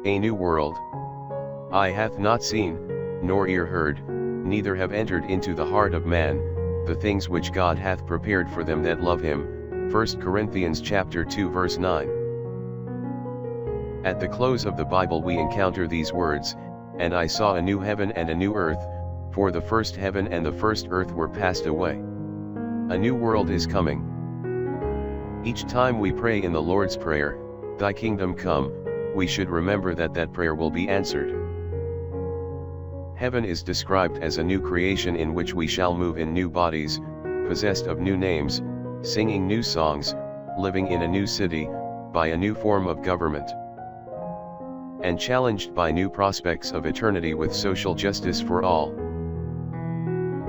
A new world. Eye hath not seen, nor ear heard, neither have entered into the heart of man, the things which God hath prepared for them that love him. 1 Corinthians chapter 2 verse 9. At the close of the Bible we encounter these words, "And I saw a new heaven and a new earth, for the first heaven and the first earth were passed away." A new world is coming. Each time we pray in the Lord's Prayer, "Thy kingdom come," we should remember that that prayer will be answered. Heaven is described as a new creation in which we shall move in new bodies, possessed of new names, singing new songs, living in a new city, by a new form of government, and challenged by new prospects of eternity with social justice for all.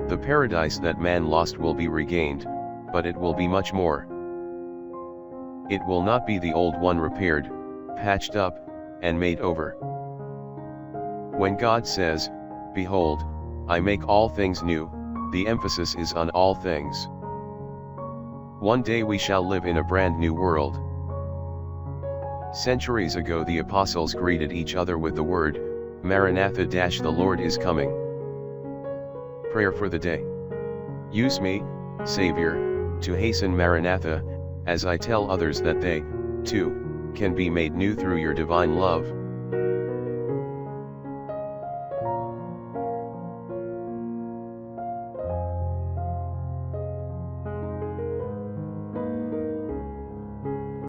The paradise that man lost will be regained, but it will be much more. It will not be the old one repaired, patched up, and made over. When God says, "Behold, I make all things new," the emphasis is on all things. One day we shall live in a brand new world. Centuries ago the apostles greeted each other with the word, Maranatha, the Lord is coming. Prayer for the day. Use me, Savior, to hasten Maranatha, as I tell others that they, too, can be made new through your divine love.